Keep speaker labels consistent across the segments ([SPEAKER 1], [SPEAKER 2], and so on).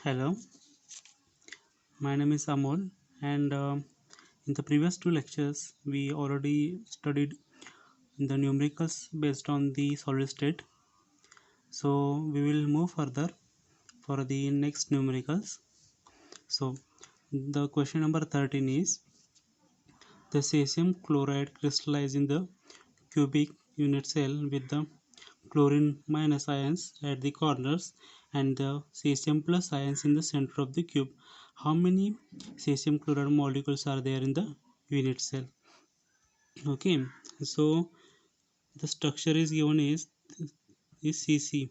[SPEAKER 1] Hello, my name is Amol, and in the previous two lectures, we already studied the numericals based on the solid state. So, we will move further for the next numericals. So, the question number 13 is the cesium chloride crystallizes in the cubic unit cell with the chlorine minus ions at the corners and the cesium plus ions in the center of the cube. How many cesium chloride molecules are there in the unit cell? Okay, so the structure is given is CC.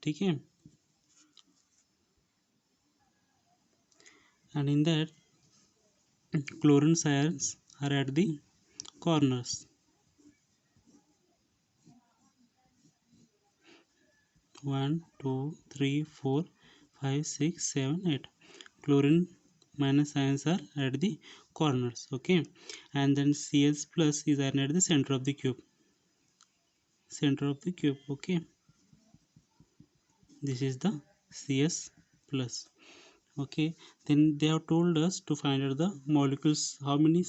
[SPEAKER 1] ठीक है, and in that chlorine ions are at the corners. 1 2 3 4 5 6 7 8 chlorine minus ions are at the corners. Okay, and then Cs plus is at the center of the cube. Okay, this is the Cs plus. Okay, then they have told us to find out the molecules, how many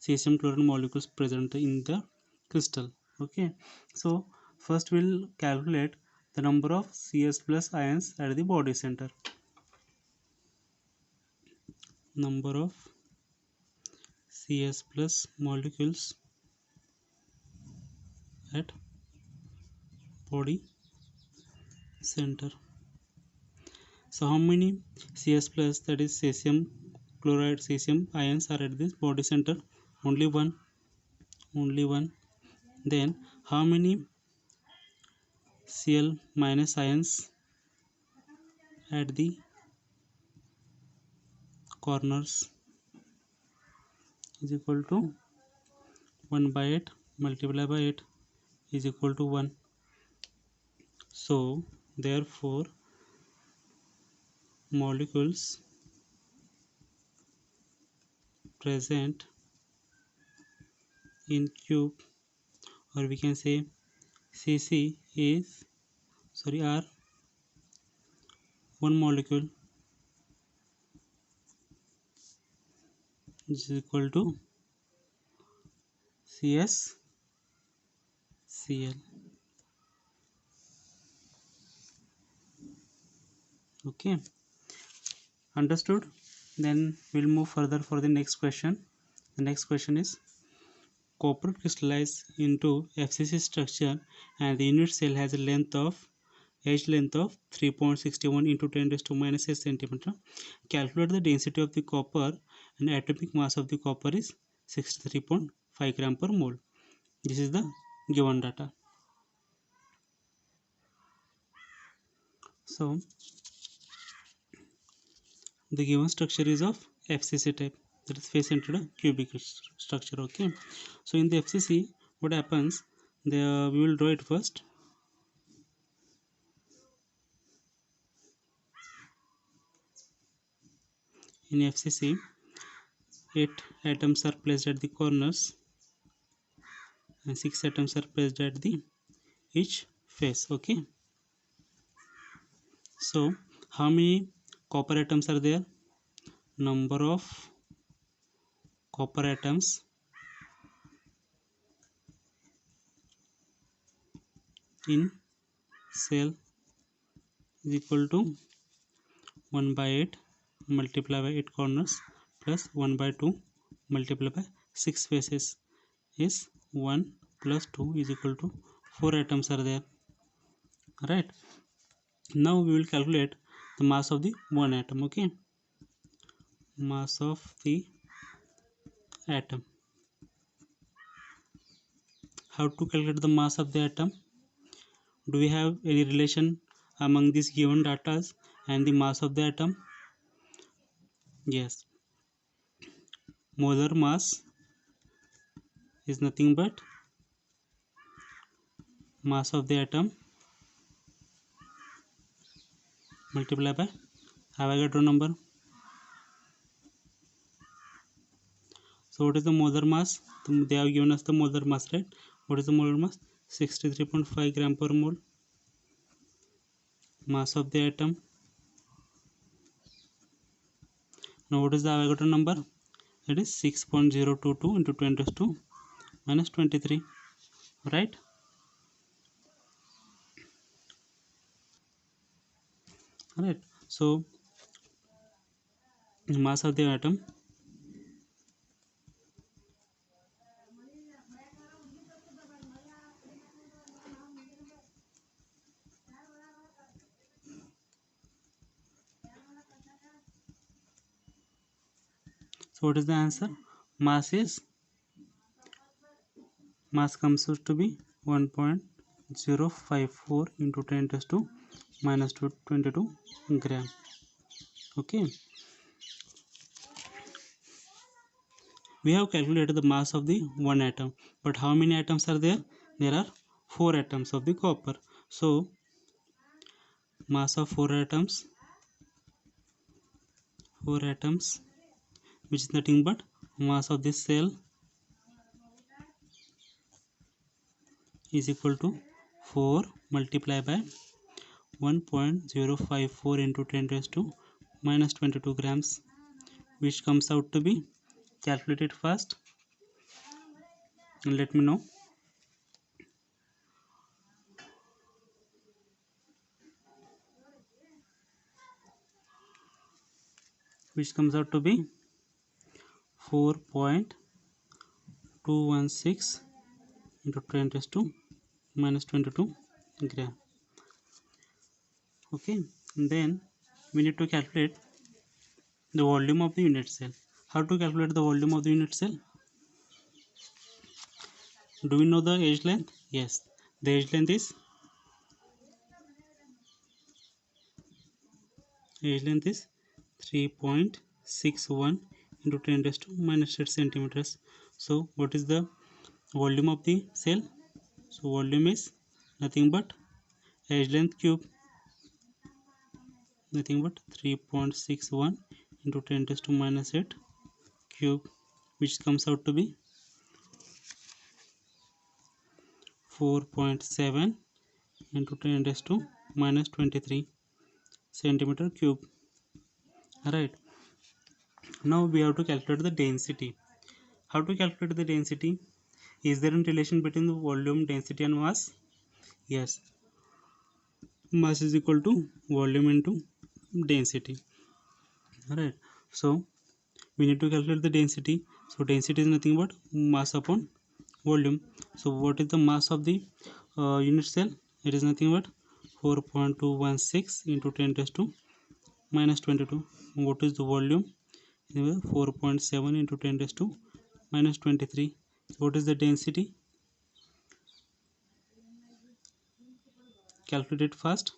[SPEAKER 1] cesium chlorine molecules present in the crystal. Okay, so first we'll calculate the number of Cs plus ions at the body center. Number of Cs plus molecules at body center. So how many Cs plus, that is cesium chloride cesium ions, are at this body center? Only one. Only one. Then how many Cl minus ions at the corners? Is equal to 1 by 8 multiplied by 8 is equal to 1. So therefore molecules present in cube, or we can say Cc is, are one molecule is equal to CsCl. Okay, understood? Then we'll move further for the next question. The next question is copper crystallizes into FCC structure and the unit cell has a edge length of 3.61 into 10 raised to minus 8 centimeter. Calculate the density of the copper, and atomic mass of the copper is 63.5 gram per mole. This is the given data. So the given structure is of FCC type, that is face centered cubic structure. Okay, so in the FCC what happens, we will draw it first. In FCC 8 atoms are placed at the corners and 6 atoms are placed at the each face. Okay, so how many copper atoms are there? Number of copper atoms in cell is equal to 1 by 8 multiplied by 8 corners plus 1 by 2 multiplied by 6 faces is 1 plus 2 is equal to 4 atoms are there, right? Now we will calculate the mass of the one atom. Okay, mass of the atom. How to calculate the mass of the atom? Do we have any relation among these given data and the mass of the atom? Yes, molar mass is nothing but mass of the atom multiplied by Avogadro number. So what is the molar mass? They have given us the molar mass, right? What is the molar mass? 63.5 gram per mole. Mass of the atom Now what is the Avogadro number? It is 6.022 into 10 raised to minus 23, right? Right. So mass of the atom, so what is the answer? Mass is, mass comes out to be 1.054 into 10 raised to minus 22 gram. Okay, we have calculated the mass of the one atom, but how many atoms are there? There are 4 atoms of the copper. So mass of 4 atoms, which is nothing but mass of this cell is equal to 4 multiplied by 1.054 into 10 raised to minus 22 grams, which comes out to be, calculated fast and let me know. Which comes out to be 4.216 into 10 raised to minus 22 gram. Okay, and then we need to calculate the volume of the unit cell. How to calculate the volume of the unit cell? Do we know the edge length? Yes, the edge length is 3.61 into 10 raised to minus 8 centimeters. So what is the volume of the cell? So volume is nothing but edge length cube, nothing but 3.61 into 10 raised to minus 8 cube, which comes out to be 4.7 into 10 raised to minus 23 centimeter cube. Alright, now we have to calculate the density. How to calculate the density? Is there a relation between the volume, density and mass? Yes, mass is equal to volume into density. Alright, so we need to calculate the density. So density is nothing but mass upon volume. So what is the mass of the unit cell? It is nothing but 4.216 into 10 raised to minus 22. What is the volume? 4.7 into 10 raised to minus 23. So what is the density? Calculate it fast.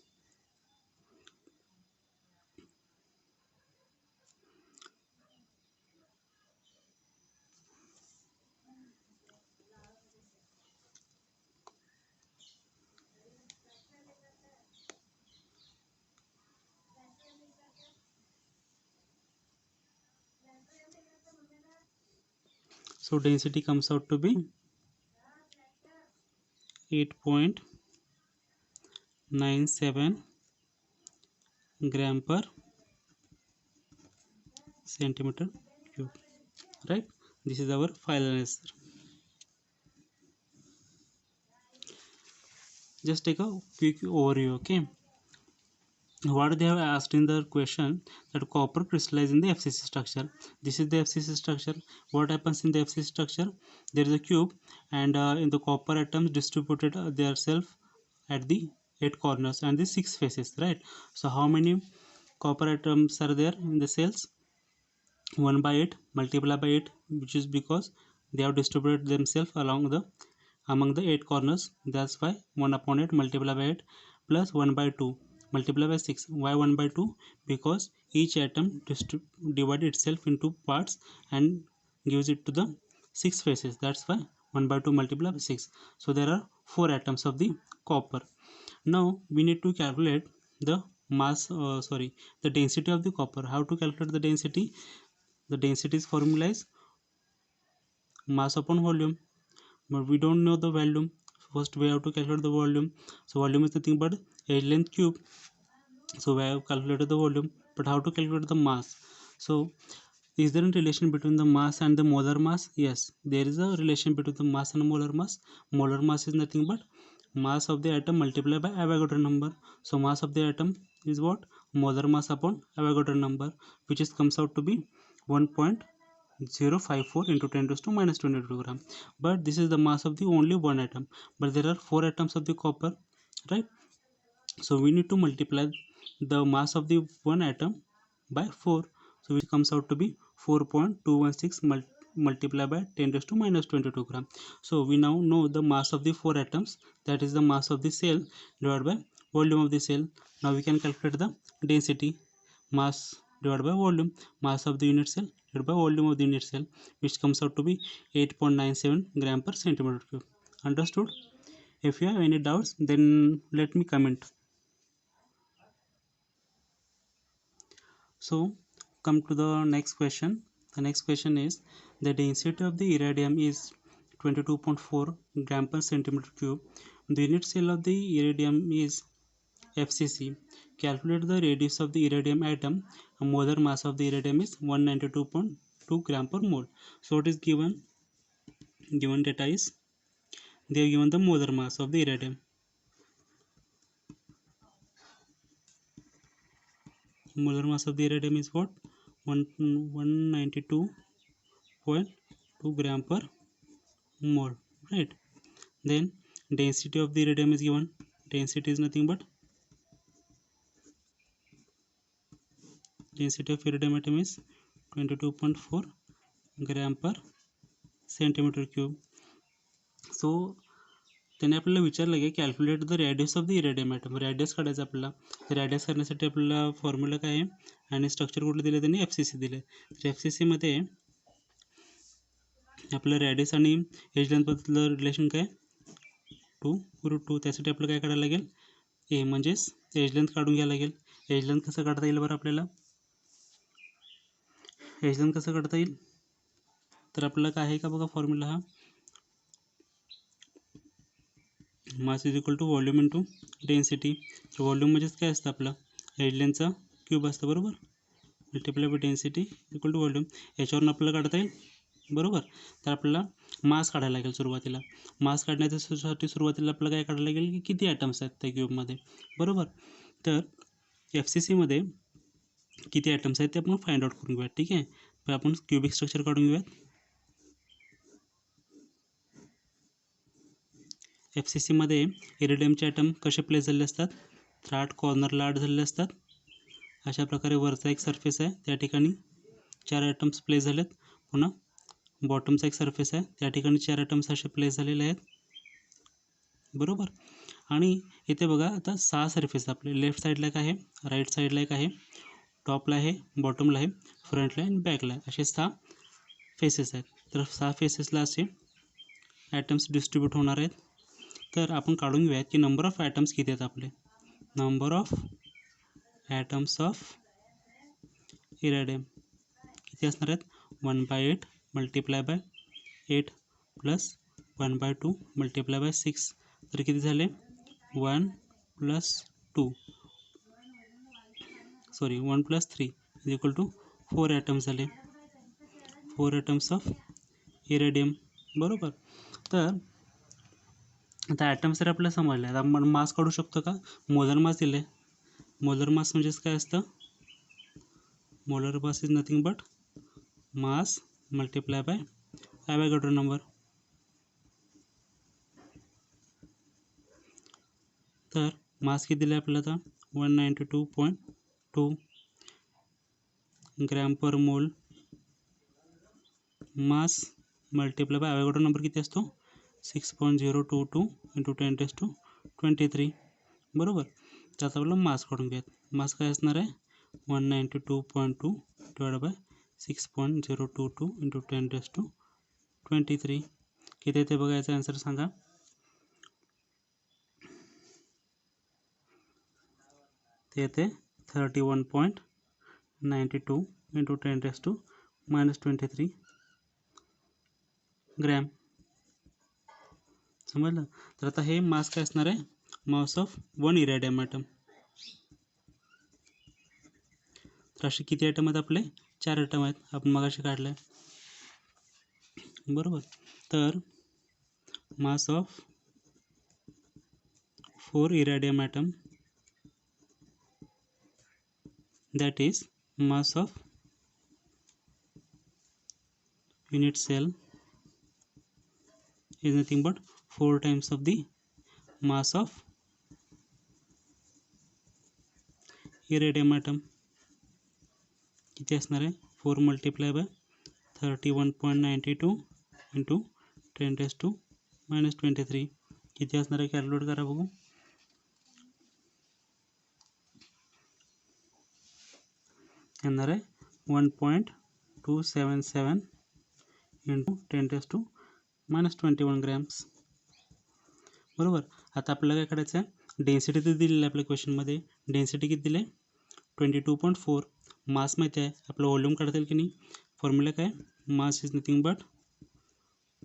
[SPEAKER 1] So density comes out to be 8.97 gram per centimeter cube. Right? This is our final answer. Just take a quick overview. Okay. What they have asked in the question, that copper crystallizes in the FCC structure. This is the FCC structure. What happens in the FCC structure? There is a cube, and in the copper atoms distributed themselves at the 8 corners and the 6 faces, right? So how many copper atoms are there in the cells? 1 by 8 multiplied by 8, which is because they have distributed themselves among the 8 corners. That's why 1 upon 8 multiplied by 8 plus 1 by 2 multiplied by 6. Why 1 by 2? Because each atom divides itself into parts and gives it to the 6 faces. That's why 1 by 2 multiplied by 6. So there are 4 atoms of the copper. Now we need to calculate the the density of the copper. How to calculate the density? The density's formula is mass upon volume, but we don't know the volume. First we have to calculate the volume. So volume is nothing but edge length cube. So we have calculated the volume, but how to calculate the mass? So is there a relation between the mass and the molar mass? Yes, there is a relation between the mass and molar mass. Molar mass is nothing but mass of the atom multiplied by Avogadro number. So mass of the atom is what? Molar mass upon Avogadro number, which is comes out to be 1.054 into 10 raised to minus 22 gram. But this is the mass of the only one atom, but there are 4 atoms of the copper, right? So we need to multiply the mass of the one atom by 4, so which comes out to be 4.216 multiplied by 10 raised to minus 22 gram. So we now know the mass of the 4 atoms, that is the mass of the cell divided by volume of the cell. Now we can calculate the density, mass divided by volume, mass of the unit cell divided by volume of the unit cell, which comes out to be 8.97 gram per centimeter cube. Understood? If you have any doubts, then let me comment. So come to the next question. The next question is, the density of the iridium is 22.4 gram per centimeter cube. The unit cell of the iridium is FCC. Calculate the radius of the iridium atom. A molar mass of the iridium is 192.2 gram per mole. So what is given data is, they have given the molar mass of the iridium. Molar mass of the iridium is what? 192.2 gram per mole, right? Then density of the iridium is given. Density is nothing but density of iridium atom is 22.4 gram per centimeter cube. So त्याने आपल्याला विचारलं की calculate the radius of the iridium atom. Radius काढायचं आपल्याला. तर radius करण्यासाठी आपल्याला formula काय आहे आणि स्ट्रक्चर कुठलं दिलं त्यांनी? FCC दिले. तर FCC मध्ये आपलं रॅडियस आणि एज लेंथबद्दल रिलेशन काय? 2√2. त्यासाठी आपल्याला काय काढायला लागेल? ए म्हणजेच एज लेंथ काढून घ्यायला लागेल. एज लेंथ कसं काढता येईल बरं आपल्याला? एज लेंथ कसं काढता येईल? तर आपल्याला काय आहे का बघा फॉर्म्युला हा, mass is equal to volume into density. तर व्हॉल्यूम म्हणजेच काय असतं आपलं? एज लेंथचा क्यूब असतं, बरोबर, multiply by density equal to volume. याच्यावरून आपल्याला काढता येईल, बरोबर. तर आपल्याला मास काढायला लागेल सुरुवातीला. मास काढण्यासाठी सुरुवातीला आपल्याला काय काढायला लागेल की किती ॲटम्स आहेत त्या क्यूबमध्ये, बरोबर. तर FCC मध्ये किती ॲटम्स आहेत ते आपण फाइंड आउट करून घेऊयात, ठीक आहे. तर आपण क्यूबिक स्ट्रक्चर काढून घेऊयात. FCC मध्ये इरिडियमचे ॲटम कसे प्लेस झालेले असतात? तर 8 कॉर्नरला 8 झालेले असतात. अशा प्रकारे वरचा एक सरफेस आहे, त्या ठिकाणी 4 ॲटम्स प्लेस झालेत. पुन्हा बॉटमचा एक सरफेस आहे, त्या ठिकाणी 4 ॲटम्स असे प्लेस झालेले आहेत, बरोबर. आणि इथे बघा आता 6 सरफेस आपले. लेफ्ट साईडला एक आहे, राईट साईडला एक आहे, टॉपला आहे, बॉटमला आहे, फ्रंटला आणि बॅकला आहे, असे 6 फेसेस आहेत. तर 6 फेसेसला असे ॲटम्स डिस्ट्रीब्यूट होणार आहेत. तर आपण काढून घेऊयात की नंबर ऑफ ॲटम्स किती आहेत आपले. Number of atoms of iridium किती असणार आहेत? 1/8 multiply by 8 plus 1/2 multiply by 6. तर किती झाले? 1 + 3 इज इक्वल टू 4 ॲटम्स झाले. 4 ॲटम्स ऑफ इरिडियम, बरोबर. तर आता ॲटम्स तर आपल्याला समजले. आता आपण मास काढू शकतो का? मोलर मास दिले. मोलर मास म्हणजेच काय असतं? Molar mass is nothing but mass multiply by Avogadro number. तर मास किती दिले आपल्याला? आता 192.2 gram per mole. Mass multiply by Avogadro number किती असतो? 6.022 इंटू 10⁻23, बरोबर. तर आता आपल्याला मास काढून घ्यायत. मास काय असणार आहे? 192.2 डिवाइड बाय 6.022 इंटू 10⁻23. किती येते बघा, याचा आन्सर सांगा. ते येते 31.92 इंटू 10⁻23 ग्रॅम. समजलं. तर आता हे मास काय असणार आहे? Mass of one iridium atom. तर असे किती ॲटम आहेत आपले? 4 ॲटम आहेत, आपण मगाशी काढले बरोबर. तर mass of 4 iridium atom that is mass of unit cell is nothing but 4 times of the mass of iridium atom. किती असणार आहे 4 मल्टिप्लाय बाय 31.92 इंटू 10⁻⁻23 किती असणार आहे कॅल्क्युलेट करा बघू. येणार आहे 1.277 इंटू 10⁻⁻21 ग्रॅम्स बरोबर. आता आपल्याला काय करायचं आहे, डेन्सिटी तर दिलेली आहे आपल्या क्वेश्चनमध्ये. डेन्सिटी किती दिले 22.4. मास माहिती आहे, आपलं व्हॉल्यूम काढता येईल की नाही. फॉर्म्युला काय, मास is nothing but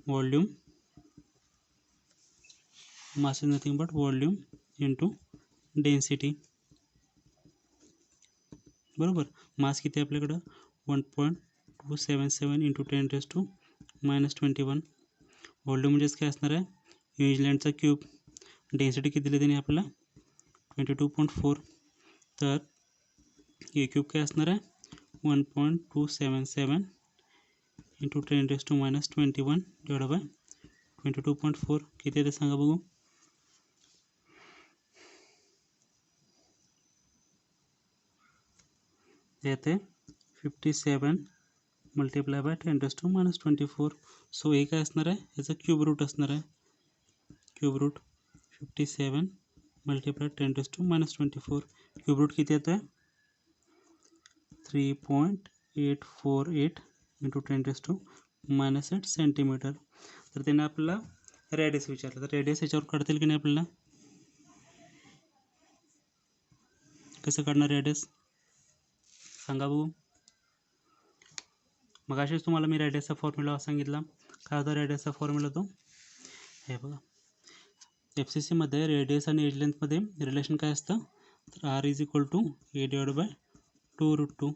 [SPEAKER 1] volume, mass is nothing but volume into density बरोबर. मास किती आहे आपल्याकडं 1.277 इंटू 10⁻⁻21. व्हॉल्यूम म्हणजेच काय असणार आहे न्यूझीलंडचा क्यूब. डेन्सिटी किती दिली त्याने आपल्याला 22.4. तर ए क्यूब काय असणार आहे 1.277 इंटू 10⁻⁻21 डिवाइड बाय 22.4 किती आहे ते सांगा बघू. येते 57 मल्टिप्लाय बाय 10⁻⁻24. सो हे काय असणार आहे याचं क्यूब रूट असणार आहे. Cube root 57 multiply 10⁻⁻24. Cube root किती येतो आहे 3.848 इंटू 10⁻⁻8 सेंटीमीटर. तर त्याने आपल्याला रेडियस विचारलं, तर रेडियस याच्यावर काढता येईल की नाही आपल्याला. कसं काढणार रेडियस सांगा बघू. मग असेच तुम्हाला मी रेडियसचा फॉर्म्युला सांगितला. काय होता रेडियसचा फॉर्म्युला तो हे बघा. FCC मध्ये रेडियस आणि एज लेंथमध्ये रिलेशन काय असतं, तर R is equal to a divide by 2√2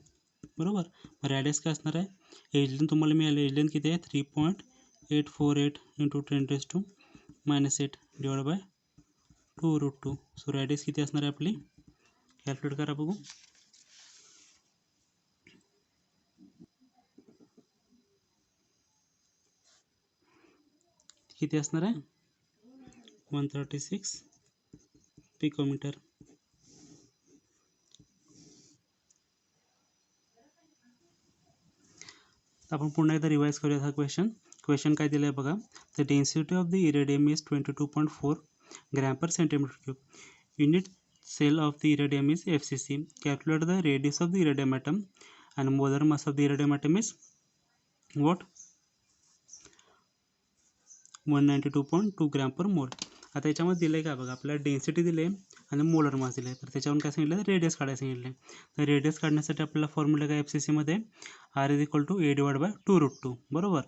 [SPEAKER 1] बरोबर. मग रेडियस काय असणार आहे, एज लेंथ तुम्हाला मिळाली, एज लेंथ किती आहे 3.848 into 10⁻⁻8 divide by 2√2. So radius किती असणार आहे आपली कॅल्क्युलेट करा बघू. किती असणार आहे 136 पिकोमीटर. आपण पुन्हा एकदा रिवाइज करूया हा क्वेश्चन काय दिलं आहे बघा. The density of the iridium is 22.4 gram per centimetre cube. Unit cell of the iridium is FCC. Calculate the radius of the iridium atom and molar mass of the iridium atom is what 192.2 gram per mole. आता याच्यामध्ये दिलं आहे का बघा, आपल्याला density दिले आणि molar mass दिले. तर त्याच्यावरून काय सांगितलं रेडियस काढायला सांगितलं. तर रेडियस काढण्यासाठी आपल्याला फॉर्म्युला काय FCC मध्ये R is equal to a divide by 2√2 बरोबर.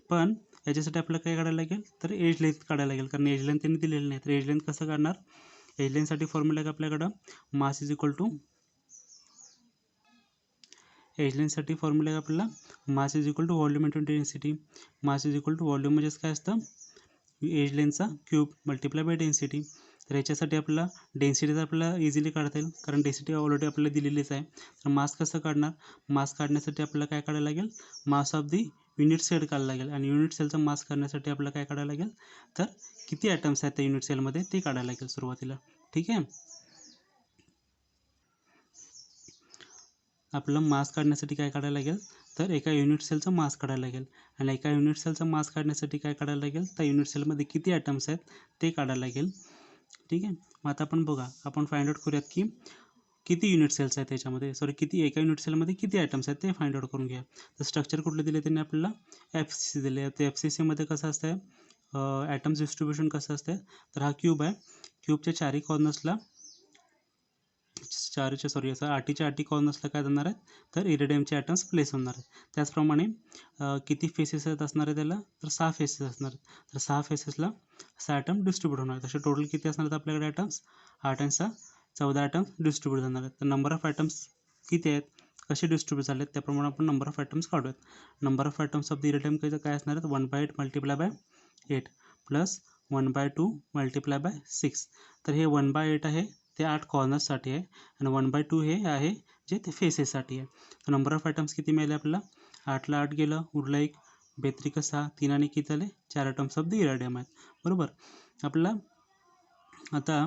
[SPEAKER 1] पण याच्यासाठी आपल्याला काय काढायला लागेल, तर एज लेंथ काढायला लागेल, कारण एज लेंथ त्यांनी दिलेली नाही. तर एज लेंथ कसं काढणार, एज लेंथसाठी फॉर्म्युला काय आपल्याकडं mass is equal to, edge लेंथसाठी फॉर्म्युला आहे आपल्याला mass is equal to volume into density. Mass is equal to volume म्हणजेच काय असतं एज लेंथचा क्यूब मल्टिप्लाय बाय डेन्सिटी. तर याच्यासाठी आपल्याला डेन्सिटी तर आपल्याला इझिली काढता येईल, कारण डेन्सिटी ऑलरेडी आपल्याला दिलेलीच आहे. तर मास कसं काढणार, मास काढण्यासाठी आपल्याला काय काढायला लागेल, mass of the unit cell काढायला लागेल. आणि युनिट सेलचा मास काढण्यासाठी आपल्याला काय काढायला लागेल, तर किती ॲटम्स आहेत त्या युनिट सेलमध्ये ते काढायला लागेल सुरुवातीला. ठीक आहे. आपल्याला मास काढण्यासाठी काय काढायला लागेल, तर एका युनिट सेलचा मास काढायला लागेल. आणि एका युनिट सेलचा मास काढण्यासाठी काय काढायला लागेल, त्या युनिट सेलमध्ये किती ॲटम्स आहेत ते काढायला लागेल. ठीक आहे. मग आता आपण बघा, आपण फाइंड आउट करूयात की किती युनिट सेल्स आहेत त्याच्यामध्ये, किती एका युनिट सेलमध्ये किती ॲटम्स आहेत ते फाइंड आउट करून घ्या. तर स्ट्रक्चर कुठले दिले त्यांनी आपल्याला FCC दिले आहे. तर FCC मध्ये कसं असतं ॲटम्स डिस्ट्रीब्युशन कसं असतं, तर हा क्यूब आहे, क्यूबच्या चारही कॉर्नर्सला आठीच्या आठी कॉर्नर्सला काय जाणार आहेत, तर इरेडियमचे ॲटम्स प्लेस होणार आहेत. त्याचप्रमाणे किती फेसेस असणार आहे त्याला, तर 6 फेसेस असणार आहेत. तर 6 फेसेसला 6 ॲटम डिस्ट्रीब्यूट होणार आहेत. तसे टोटल किती असणार आहेत आपल्याकडे ॲटम्स, 8 आणि 6 14 ॲटम्स डिस्ट्रीब्यूट होणार आहेत. तर नंबर ऑफ ॲटम्स किती आहेत, कसे डिस्ट्रीब्यूट झाले त्याप्रमाणे आपण नंबर ऑफ ॲटम्स काढूयात. Number of atoms of the iridium काय असणार आहेत 1/8 multiply by 8 plus 1/2 multiply by 6. तर हे 1/8 आहे ते 8 कॉर्नर्ससाठी आहे आणि 1/2 हे आहे जे ते फेसेससाठी आहे. तर नंबर ऑफ ॲटम्स किती मिळाले आपल्याला 8ला 8 गेलं उरलं 1 बेत्रिक 6 3 आणि किती झाले 4 ॲटम्स ऑफ द इरेडियम आहेत. बरोबर. आपल्याला आता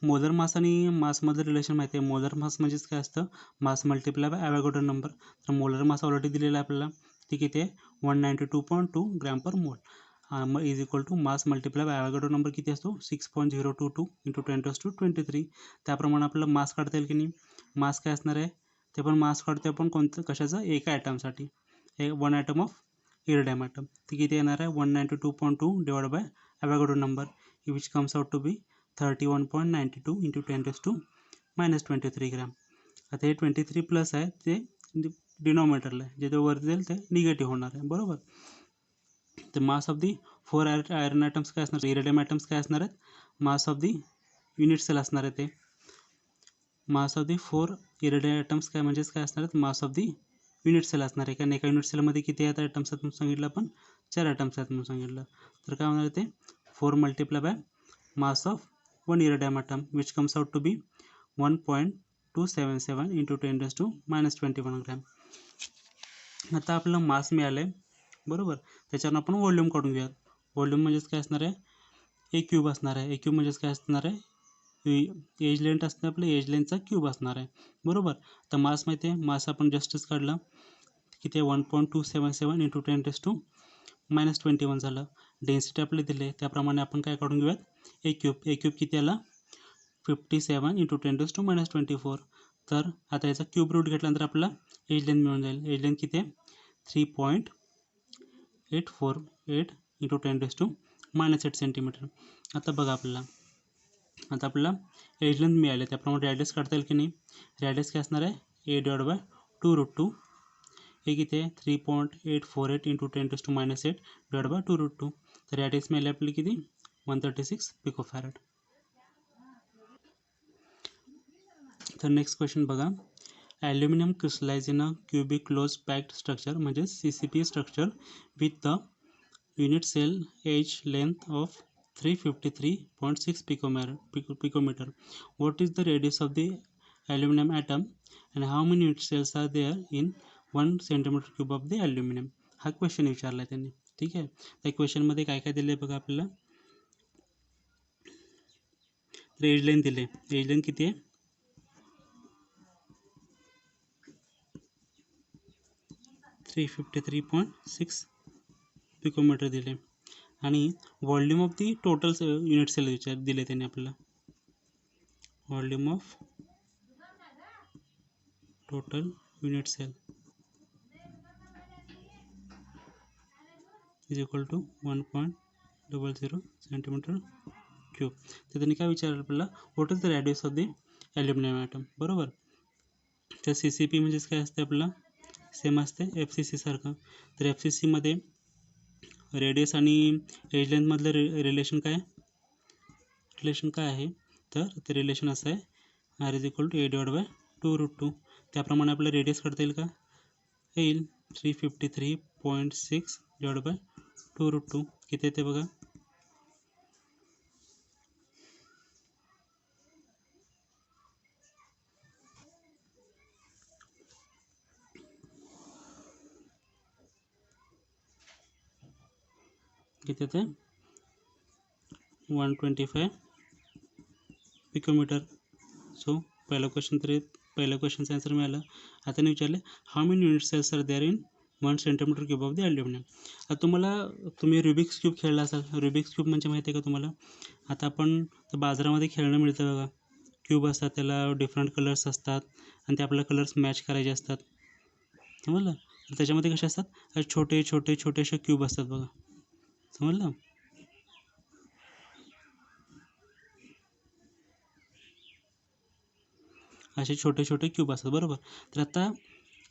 [SPEAKER 1] मोलर मास आणि मासमधलं रिलेशन माहिती आहे. मोलर मास म्हणजेच काय असतं mass multiply by Avogadro number. तर मोलर मास ऑलरेडी दिलेला आहे आपल्याला ते किती आहे 192.2 ग्रॅम पर मोल मग is equal to mass multiply by Avogadro number किती असतो 6.022 इंटू 10⁻23. त्याप्रमाणे आपल्याला मास काढता येईल की नाही. मास काय असणार आहे ते पण मास काढतो आपण कोणतं कशाचं एका ॲटमसाठी 1 ॲटम ऑफ इरेडियम ॲटम. ते किती येणार आहे 192.2 divide by Avogadro number which comes out to be 31.92 into 10⁻23 gram. आता हे 23 प्लस आहे ते डिनॉमिनेटरला आहे जे ते वरती जाईल ते निगेटिव्ह होणार आहे. बरोबर. तर mass of the 4 iron atoms काय असणार इरेडियम ॲटम्स काय असणार आहेत mass of the unit cell असणार आहे ते मास ऑफ दी 4 इरेडियम ॲटम्स काय म्हणजेच काय असणार आहेत mass of the unit cell असणार आहे. कारण एका युनिट सेलमध्ये किती आहेत ॲटम्स आहेत म्हणून सांगितलं आपण 4 ॲटम्स आहेत म्हणून सांगितलं. तर काय होणार ते 4 multiply by mass of 1 iridium atom which comes out to be 1.277 into 10⁻21 gram. आता आपल्याला मास मिळालं आहे. बरोबर. त्याच्यानं आपण व्हॉल्यूम काढून घेऊयात. व्हॉल्यूम म्हणजेच काय असणार आहे ए क्यूब असणार आहे. ए क्यूब म्हणजेच काय असणार आहे एज लेंथ असणार आपलं एज लेंथचा क्यूब असणार आहे. बरोबर. तर मास माहिती आहे मास आपण जस्टच काढलं किती आहे 1.277 इंटू 10⁻21 झालं. डेन्सिटी आपले दिले त्याप्रमाणे आपण काय काढून घेऊयात ए क्यूब. ए क्यूब किती आला 57 इंटू 10⁻24. तर आता याचा क्यूब रूट घेतल्यानंतर आपल्याला एज लेंथ मिळून जाईल. एज लेंथ किती आहे 3.848 इंटू 10⁻8 सेंटीमीटर. आता बघा आपल्याला एज लेंथ मिळाले त्याप्रमाणे रॅडियस काढता येईल की नाही. रॅडियस काय असणार आहे ए डिवाइड बाय 2√2. हे किती आहे 3.848 इंटू 10⁻8 डिवाइड बाय 2√2. तर रॅडियस मिळाले आपल्याला किती 136 पिकोफॅरड. तर नेक्स्ट क्वेश्चन बघा. Aluminium crystallize in a cubic close packed structure म्हणजे CCP structure with the unit cell edge length of 353.6 picometer. What is the radius of the aluminum atom and how many unit cells are there in 1 centimeter cube of the aluminum. हा question विचारला आहे त्यांनी. ठीक आहे. त्या क्वेश्चनमध्ये काय काय दिलं आहे बघा आपल्याला. एज लेंथ दिले. एज लेंथ किती आहे 353.6 पिकोमीटर दिले आणि volume of the total unit cell दिले त्यांनी आपल्याला. Volume of total unit cell is equal to 1.00 centimetre cube. तर त्यांनी काय विचारलं आपल्याला what is the radius of the aluminium atom. बरोबर. तर CCP म्हणजेच काय असते आपल्याला सेम असते FCC सारखं. तर FCC मध्ये रेडियस आणि एज लेंथमधलं रिलेशन काय आहे तर ते रिलेशन असं आहे R is equal to a divide by 2√2. त्याप्रमाणे आपल्याला रेडियस काढता येईल का येईल 353.6 डिवाइड बाय 2√2 किती येते बघा किती येते 125 पिकोमीटर. सो पहिला क्वेश्चनचा आन्सर मिळाला. आता त्यांनी विचारले how many unit cells are there in 1 centimetre cube of the aluminium. आता तुम्ही रुबिक्स क्यूब खेळला असाल. रुबिक्स क्यूब म्हणजे माहिती आहे का तुम्हाला. आता आपण बाजारामध्ये खेळणं मिळतं बघा. क्यूब असतात त्याला डिफरंट कलर्स असतात आणि ते आपल्याला कलर्स मॅच करायचे असतात. समजलं. तर त्याच्यामध्ये कसे असतात छोटे छोटे छोटेसे क्यूब असतात बघा. समजलं. असे छोटे छोटे क्यूब असतात. बरोबर. तर आता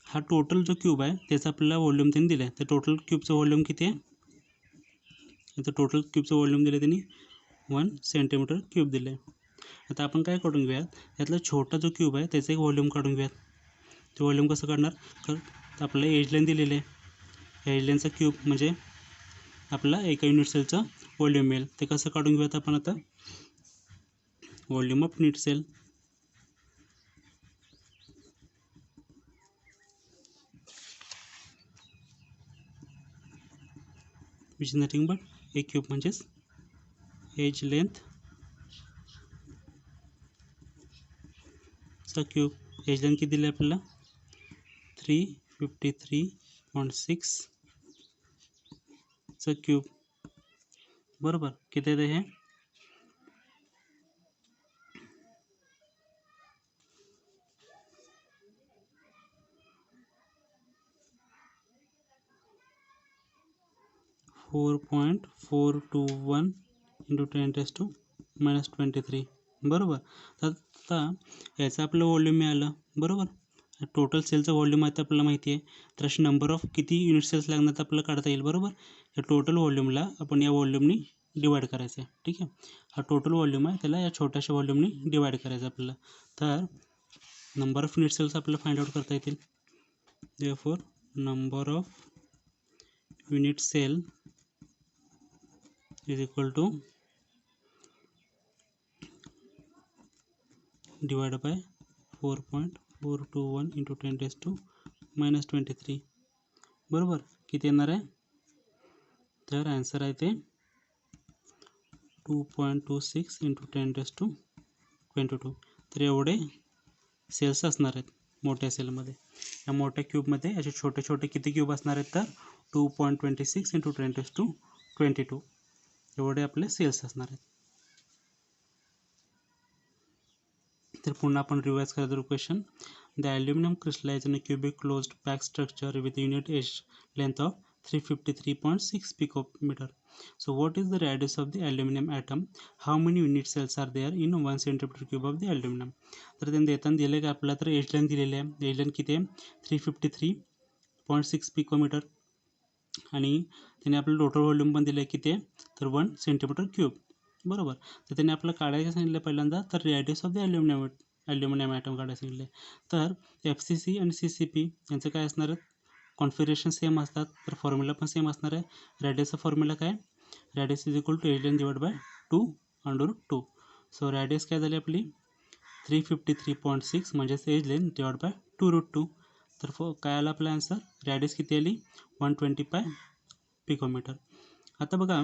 [SPEAKER 1] हा टोटल जो क्यूब आहे त्याचा आपल्याला व्हॉल्यूम त्यांनी दिलं आहे. तर टोटल क्यूबचं व्हॉल्यूम किती आहे तर टोटल क्यूबचं व्हॉल्यूम दिलं त्यांनी 1 सेंटीमीटर क्यूब दिलं आहे. आता आपण काय काढून घेऊयात यातला छोटा जो क्यूब आहे त्याचं एक व्हॉल्यूम काढून घेऊयात. ते व्हॉल्यूम कसं काढणार, तर आपल्याला एज लाईन दिलेली आहे, एज लाईनचा क्यूब म्हणजे आपला एका युनिट सेलचं व्हॉल्यूम मिळेल. ते कसं काढून घेऊयात आपण आता, volume of unit cell which is nothing but a cube म्हणजेच एज लेंथ चा क्यूब. एज लेंथ किती दिली आपल्याला 353.6 चा क्यूब. बरोबर, किती आहे हे 4.421 इंटू 10⁻⁻23. बरोबर. तर आता याचं आपलं व्हॉल्यूम मिळालं. बरोबर, टोटल सेलचं व्हॉल्यूम आता आपल्याला माहिती आहे, तर अशी नंबर ऑफ किती युनिट सेल्स लागणार तर आपल्याला काढता येईल. बरोबर, या टोटल व्हॉल्यूमला आपण या व्हॉल्यूमनी डिवाईड करायचं आहे. ठीक आहे, हा टोटल व्हॉल्यूम आहे, त्याला या छोट्याशा व्हॉल्यूमनी डिवाईड करायचं आपल्याला. तर नंबर ऑफ युनिट सेल्स आपल्याला फाइंड आउट करता येतील. Therefore number of unit cell is equal to divided by 4.421 into 10⁻⁻23. बरोबर, किती येणार आहे, तर आन्सर आहे ते 2.26 इंटू 10⁻22. तर एवढे सेल्स असणार आहेत मोठ्या सेलमध्ये. या मोठ्या क्यूबमध्ये असे छोटे छोटे किती क्यूब असणार आहेत, तर 2.26 इंटू 10⁻22 एवढे आपले सेल्स असणार आहेत. तर पुन्हा आपण रिवाइज करा तर question. The aluminium crystallize in a cubic closed pack structure with unit edge length of 353.6 picometer. So what is the radius of the aluminum atom? How many unit cells are there in 1 centimeter cube of the aluminum? तर त्यांनी देताना दिले का आपल्याला, तर as length दिलेली आहे. As length किती आहे 353.6 पिकोमीटर, आणि त्याने आपलं टोटल व्हॉल्यूम पण दिलं आहे किती आहे, तर 1 सेंटीमीटर क्यूब. बरोबर, तर त्याने आपल्याला काढायचं सांगितलं पहिल्यांदा, तर radius of the aluminium atom काढायला सांगितले. तर FCC आणि CCP यांचं काय असणार आहे, कॉन्फिगरेशन सेम असतात, तर फॉर्म्युला पण सेम असणार आहे. रॅडियसचा फॉर्म्युला काय, radius is equal to edge length divide by 2√2. So radius काय झाली आपली 353.6 म्हणजेच एज लेंथ डिवाइड बाय 2√2. तर काय आला आपला आन्सर, रॅडियस किती आली 125 पिकोमीटर. आता बघा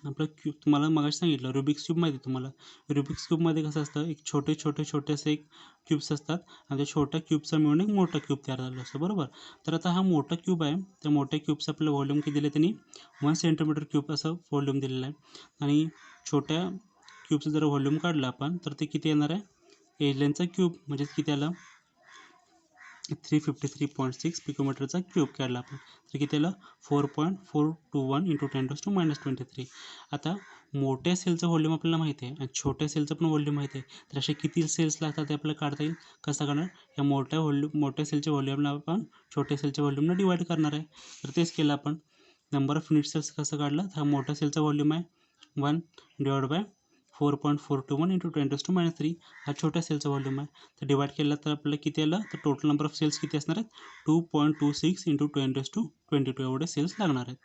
[SPEAKER 1] आपलं क्यूब तुम्हाला मगाशी सांगितलं, रुबिक्स क्यूब माहिती आहे तुम्हाला. रुबिक्स क्यूबमध्ये कसं असतं, एक छोटे असे एक क्यूब्स असतात, आणि त्या छोट्या क्यूबचा मिळून एक मोठा क्यूब तयार झाला असतो. बरोबर, तर आता हा मोठा क्यूब आहे, त्या मोठ्या क्यूबचं आपलं व्हॉल्यूम किती दिलं त्यांनी 1 सेंटीमीटर क्यूब असं व्हॉल्यूम दिलेलं आहे. आणि छोट्या क्यूबचं जर व्हॉल्यूम काढलं आपण, तर ते किती येणार आहे, एज लेंथचा क्यूब म्हणजे किती आलं 353.6 पिकोमीटरचा क्यूब काढला आपण, तर किती आलं 4.421 इंटू 10⁻⁻23. आता मोठ्या सेलचं व्हॉल्यूम आपल्याला माहिती आहे आणि छोट्या सेलचं पण व्हॉल्यूम माहिती आहे, तर असे किती सेल्स लागतात ते आपल्याला काढता येईल. कसं करणार, या मोठ्या सेलच्या व्हॉल्यूमला आपण छोट्या सेलच्या व्हॉल्यूमला डिवाईड करणार आहे. तर तेच केलं आपण. नंबर ऑफ युनिट सेल्स कसं काढलं, तर हा मोठ्या सेलचा व्हॉल्यूम आहे 1 डिवाइड बाय 4.421 इंटू 10⁻⁻3. हा छोट्या सेलचा व्हॉल्यूम आहे, तर डिवाइड केला तर आपल्याला किती आलं, तर टोटल नंबर ऑफ सेल्स किती असणार आहेत 2.26 इंटू 10⁻22 एवढे सेल्स लागणार आहेत.